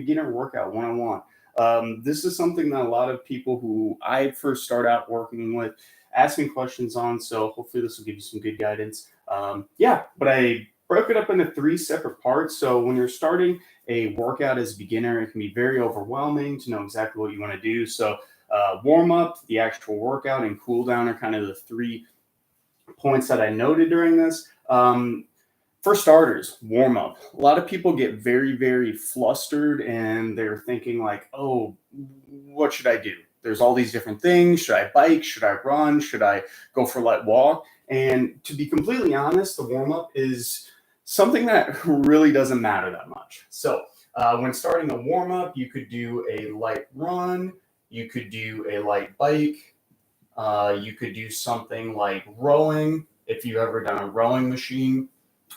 beginner workout 101. This is something that a lot of people who I first start out working with ask me questions on. So hopefully this will give you some good guidance. But I broke it up into 3 separate parts. So when you're starting a workout as a beginner, it can be very overwhelming to know exactly what you want to do. So warm up, the actual workout, and cool down are kind of the 3 points that I noted during this. For starters, warm up. A lot of people get very, very flustered and they're thinking like, oh, what should I do? There's all these different things. Should I bike? Should I run? Should I go for a light walk? And to be completely honest, the warm up is something that really doesn't matter that much. So when starting a warm up, you could do a light run. You could do a light bike. You could do something like rowing if you've ever done a rowing machine.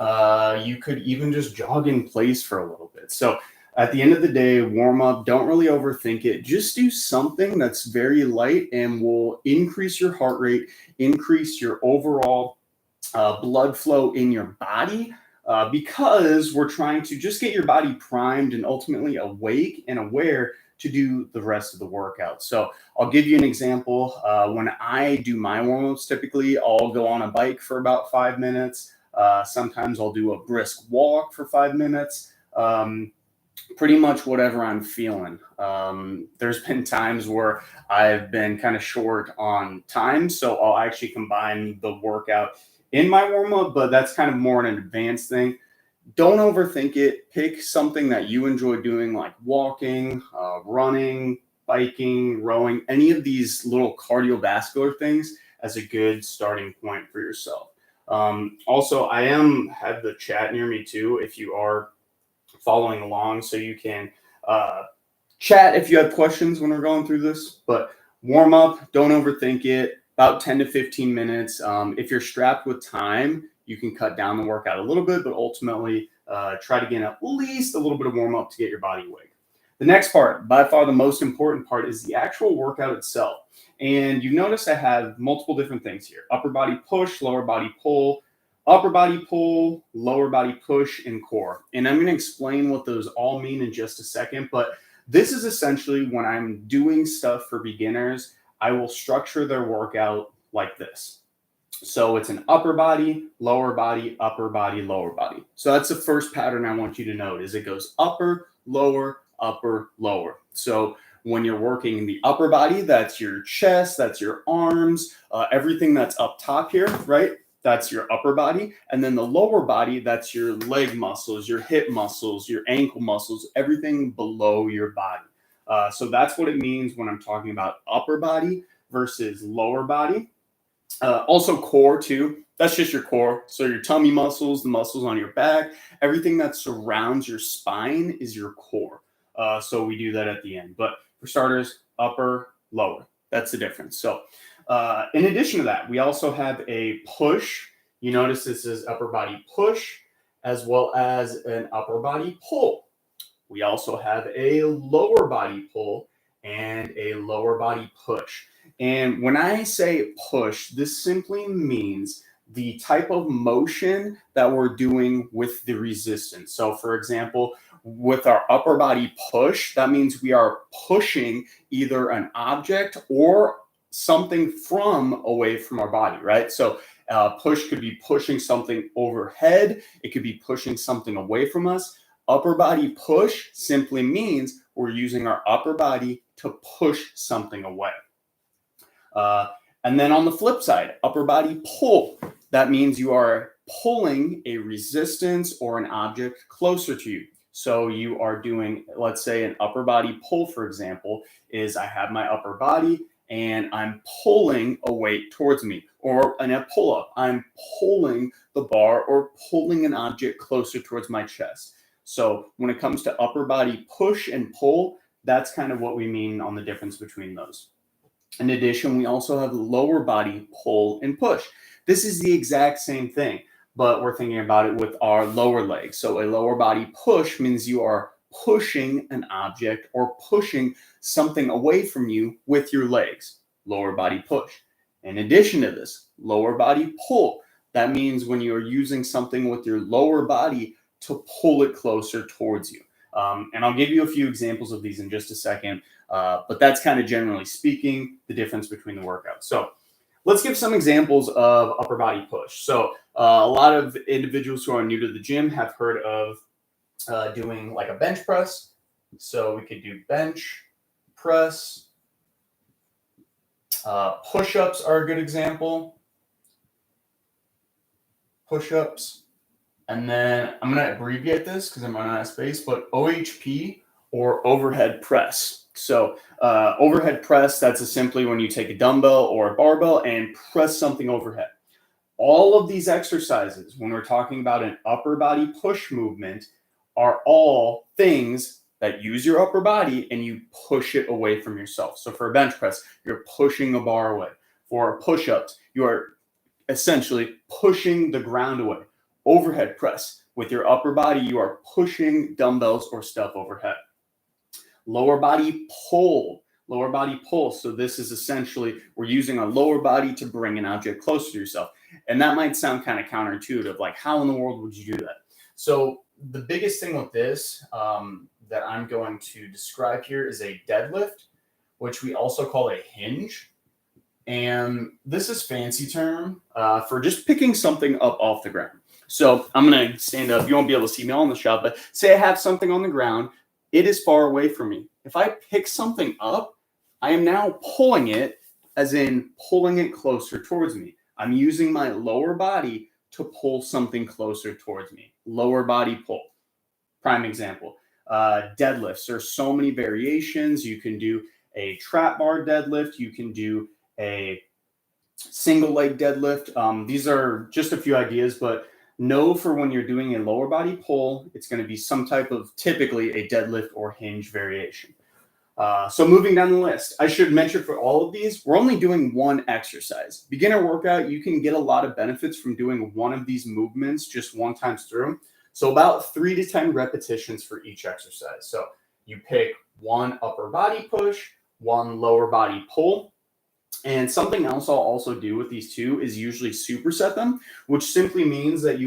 You could even just jog in place for a little bit. So at the end of the day, warm up, don't really overthink it. Just do something that's very light and will increase your heart rate, increase your overall blood flow in your body, because we're trying to just get your body primed and ultimately awake and aware to do the rest of the workout. So I'll give you an example. When I do my warm-ups, typically I'll go on a bike for about 5 minutes. Sometimes I'll do a brisk walk for 5 minutes. Pretty much whatever I'm feeling. There's been times where I've been kind of short on time, so I'll actually combine the workout in my warm-up, but that's kind of more an advanced thing. Don't overthink it. Pick something that you enjoy doing, like walking, running, biking, rowing, any of these little cardiovascular things as a good starting point for yourself. Also, I have the chat near me too, if you are following along, so you can chat if you have questions when we're going through this. But warm up, don't overthink it, about 10 to 15 minutes. If you're strapped with time, you can cut down the workout a little bit, but ultimately try to get at least a little bit of warm up to get your body awake. The next part, by far the most important part, is the actual workout itself. And you notice I have multiple different things here: upper body push, lower body pull, upper body pull, lower body push, and core. And I'm going to explain what those all mean in just a second. But this is essentially when I'm doing stuff for beginners, I will structure their workout like this. So it's an upper body, lower body, upper body, lower body. So that's the first pattern I want you to note, is it goes upper, lower, upper, lower. So when you're working in the upper body, that's your chest, that's your arms, everything that's up top here, right? That's your upper body. And then the lower body, that's your leg muscles, your hip muscles, your ankle muscles, everything below your body. So that's what it means when I'm talking about upper body versus lower body. Also core too. That's just your core. So your tummy muscles, the muscles on your back, everything that surrounds your spine is your core. So we do that at the end. But for starters, upper, lower. That's the difference. So in addition to that, we also have a push. You notice this is upper body push as well as an upper body pull. We also have a lower body pull and a lower body push. And when I say push, this simply means the type of motion that we're doing with the resistance. So for example, with our upper body push, that means we are pushing either an object or something from away from our body, right? So push could be pushing something overhead. It could be pushing something away from us. Upper body push simply means we're using our upper body to push something away. And then on the flip side, upper body pull, that means you are pulling a resistance or an object closer to you. So you are doing, let's say an upper body pull, for example, is I have my upper body and I'm pulling a weight towards me. Or in a pull-up, I'm pulling the bar or pulling an object closer towards my chest. So when it comes to upper body push and pull, that's kind of what we mean on the difference between those. In addition, we also have lower body pull and push. This is the exact same thing, but we're thinking about it with our lower legs. So a lower body push means you are pushing an object or pushing something away from you with your legs. Lower body push. In addition to this, lower body pull. That means when you're using something with your lower body to pull it closer towards you. And I'll give you a few examples of these in just a second. But that's kind of generally speaking the difference between the workouts. So let's give some examples of upper body push. So a lot of individuals who are new to the gym have heard of doing like a bench press. So we could do bench press. Push-ups are a good example. Push-ups. And then I'm going to abbreviate this because I'm running out of space, but OHP or overhead press. So overhead press, that's simply when you take a dumbbell or a barbell and press something overhead. All of these exercises, when we're talking about an upper body push movement, are all things that use your upper body and you push it away from yourself. So for a bench press, you're pushing a bar away. For push-ups, you are essentially pushing the ground away. Overhead press, with your upper body, you are pushing dumbbells or stuff overhead. Lower body pull. So this is essentially, we're using our lower body to bring an object closer to yourself. And that might sound kind of counterintuitive, like how in the world would you do that? So the biggest thing with this that I'm going to describe here is a deadlift, which we also call a hinge. And this is fancy term for just picking something up off the ground. So I'm going to stand up. You won't be able to see me on the shot, but say I have something on the ground. It is far away from me. If I pick something up, I am now pulling it, as in pulling it closer towards me. I'm using my lower body to pull something closer towards me. Lower body pull. Prime example. Deadlifts. There's so many variations. You can do a trap bar deadlift. You can do a single leg deadlift. These are just a few ideas, but know for when you're doing a lower body pull, it's going to be some type of typically a deadlift or hinge variation. So moving down the list, I should mention for all of these, we're only doing one exercise. Beginner workout, you can get a lot of benefits from doing one of these movements just one time through. So about 3 to 10 repetitions for each exercise. So you pick one upper body push, one lower body pull. And something else I'll also do with these two is usually superset them, which simply means that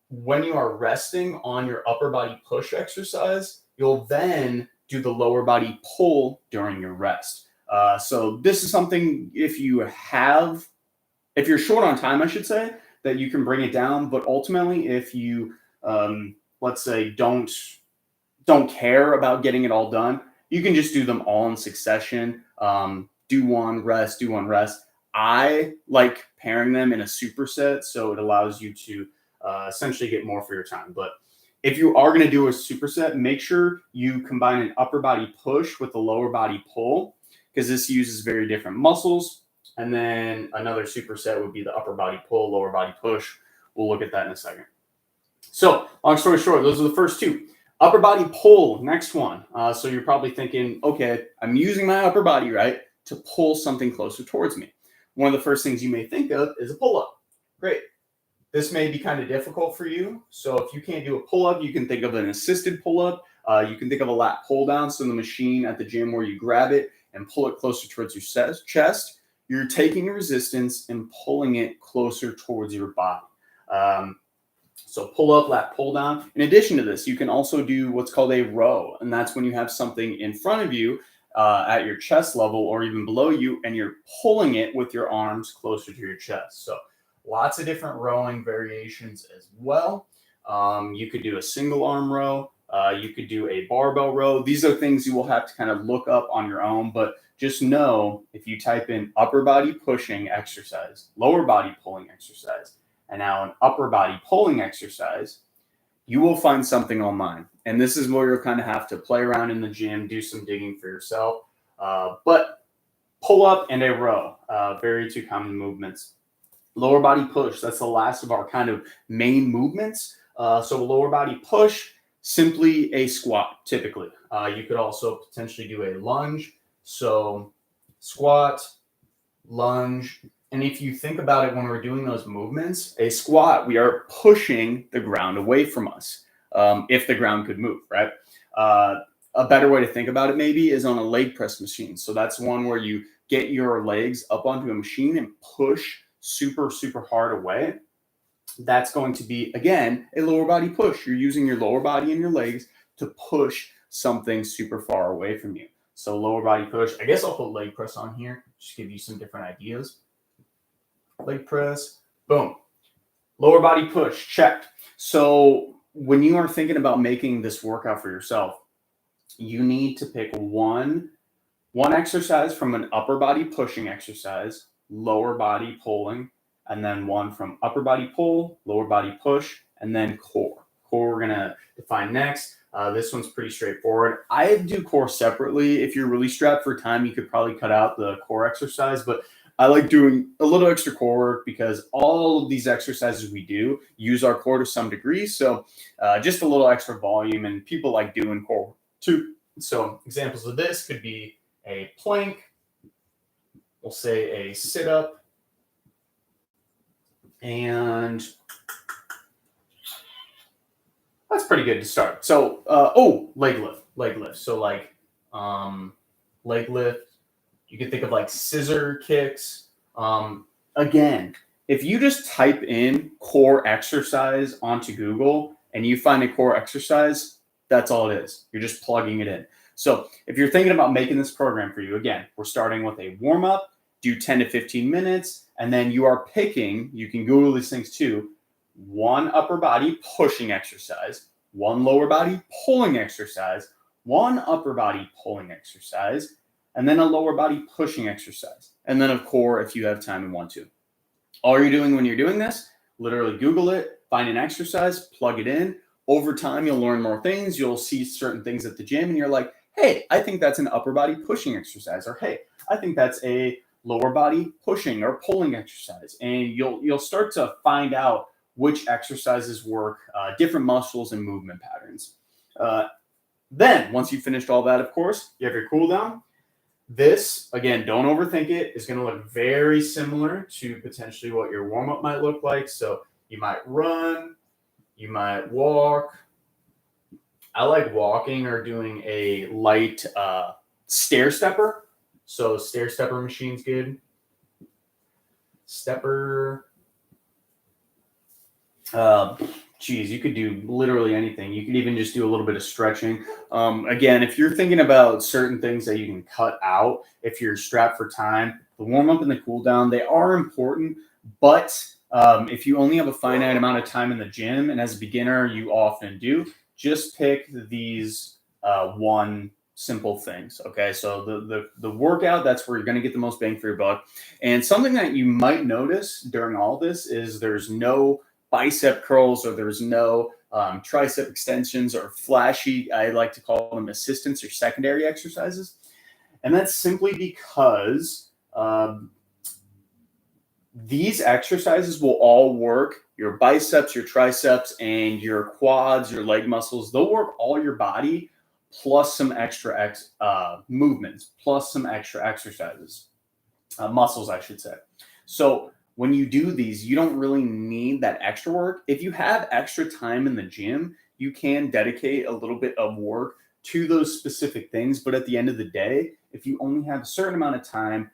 when you are resting on your upper body push exercise, you'll then do the lower body pull during your rest. So this is something if you're short on time, I should say, that you can bring it down. But ultimately, if you, let's say, don't care about getting it all done, you can just do them all in succession. Do one, rest, do one, rest. I like pairing them in a superset, so it allows you to essentially get more for your time. But if you are going to do a superset, make sure you combine an upper body push with the lower body pull, because this uses very different muscles. And then another superset would be the upper body pull, lower body push. We'll look at that in a second. So long story short, those are the first two. Upper body pull, next one. So you're probably thinking, okay, I'm using my upper body, right, to pull something closer towards me. One of the first things you may think of is a pull-up. Great. This may be kind of difficult for you. So if you can't do a pull-up, you can think of an assisted pull-up. You can think of a lat pull-down. So the machine at the gym where you grab it and pull it closer towards your chest, you're taking resistance and pulling it closer towards your body. So pull-up, lat pull-down. In addition to this, you can also do what's called a row. And that's when you have something in front of you at your chest level or even below you, and you're pulling it with your arms closer to your chest. So lots of different rowing variations as well. You could do a single arm row. You could do a barbell row. These are things you will have to kind of look up on your own, but just know if you type in upper body pushing exercise, lower body pulling exercise, and now an upper body pulling exercise, you will find something online. And this is where you'll kind of have to play around in the gym, do some digging for yourself. But pull up and a row, very two common movements. Lower body push, that's the last of our kind of main movements. So lower body push, simply a squat, typically. You could also potentially do a lunge. So squat, lunge. And if you think about it, when we're doing those movements, a squat, we are pushing the ground away from us. If the ground could move, right? A better way to think about it maybe is on a leg press machine. So that's one where you get your legs up onto a machine and push super, super hard away. That's going to be, again, a lower body push. You're using your lower body and your legs to push something super far away from you. So lower body push. I guess I'll put leg press on here, just give you some different ideas. Leg press, boom. Lower body push, checked. So when you are thinking about making this workout for yourself, you need to pick one exercise from an upper body pushing exercise, lower body pulling, and then one from upper body pull, lower body push, and then core. Core we're gonna define next. This one's pretty straightforward. I do core separately. If you're really strapped for time, you could probably cut out the core exercise, but I like doing a little extra core work because all of these exercises we do use our core to some degree. So just a little extra volume, and people like doing core too. So examples of this could be a plank, we'll say a sit-up, and that's pretty good to start. So, leg lift. So like leg lift, you can think of like scissor kicks. Again, if you just type in core exercise onto Google and you find a core exercise, that's all it is. You're just plugging it in. So if you're thinking about making this program for you, again, we're starting with a warm-up, do 10 to 15 minutes, and then you are picking, you can Google these things too, one upper body pushing exercise, one lower body pulling exercise, one upper body pulling exercise, and then a lower body pushing exercise. And then of core if you have time and want to. All you're doing when you're doing this, literally Google it, find an exercise, plug it in. Over time, you'll learn more things. You'll see certain things at the gym and you're like, hey, I think that's an upper body pushing exercise. Or hey, I think that's a lower body pushing or pulling exercise. And you'll start to find out which exercises work, different muscles and movement patterns. Then once you've finished all that, of course, you have your cool down. This, again, don't overthink it, is going to look very similar to potentially what your warm-up might look like. So you might run, you might walk. I like walking or doing a light stair stepper. So stair stepper machine's good. Stepper. You could do literally anything. You could even just do a little bit of stretching. Again, if you're thinking about certain things that you can cut out, if you're strapped for time, the warm up and the cool down, they are important. But if you only have a finite amount of time in the gym, and as a beginner, you often do, just pick these one simple things. Okay, so the workout, that's where you're going to get the most bang for your buck. And something that you might notice during all this is there's no bicep curls or there's no tricep extensions or flashy, I like to call them assistance or secondary exercises. And that's simply because these exercises will all work your biceps, your triceps, and your quads, your leg muscles. They'll work all your body plus some extra movements, plus some extra exercises, muscles, I should say. So when you do these, you don't really need that extra work. If you have extra time in the gym, you can dedicate a little bit of work to those specific things. But at the end of the day, if you only have a certain amount of time,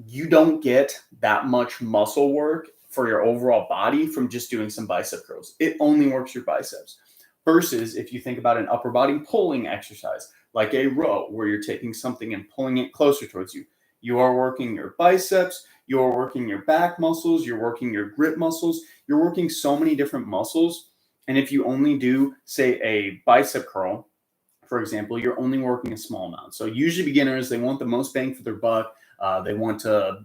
you don't get that much muscle work for your overall body from just doing some bicep curls. It only works your biceps. Versus if you think about an upper body pulling exercise, like a row where you're taking something and pulling it closer towards you. You are working your biceps, you're working your back muscles, you're working your grip muscles, you're working so many different muscles. And if you only do, say, a bicep curl, for example, you're only working a small amount. So usually beginners, they want the most bang for their buck. They want to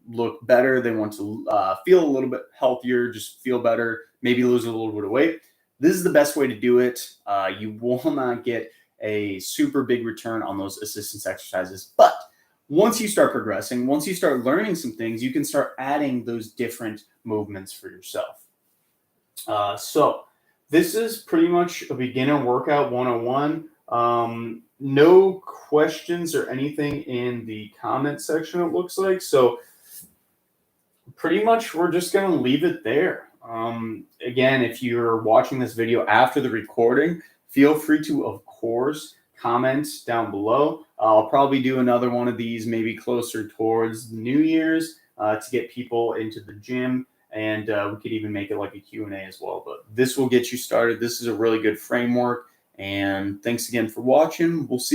look better. They want to feel a little bit healthier, just feel better, maybe lose a little bit of weight. This is the best way to do it. You will not get a super big return on those assistance exercises. But once you start progressing, once you start learning some things, you can start adding those different movements for yourself. So this is pretty much a beginner workout 101. No questions or anything in the comment section, it looks like. So pretty much we're just going to leave it there. Again, if you're watching this video after the recording, feel free to, of course, comment down below. I'll probably do another one of these maybe closer towards New Year's to get people into the gym. And we could even make it like a Q&A as well. But this will get you started. This is a really good framework. And thanks again for watching. We'll see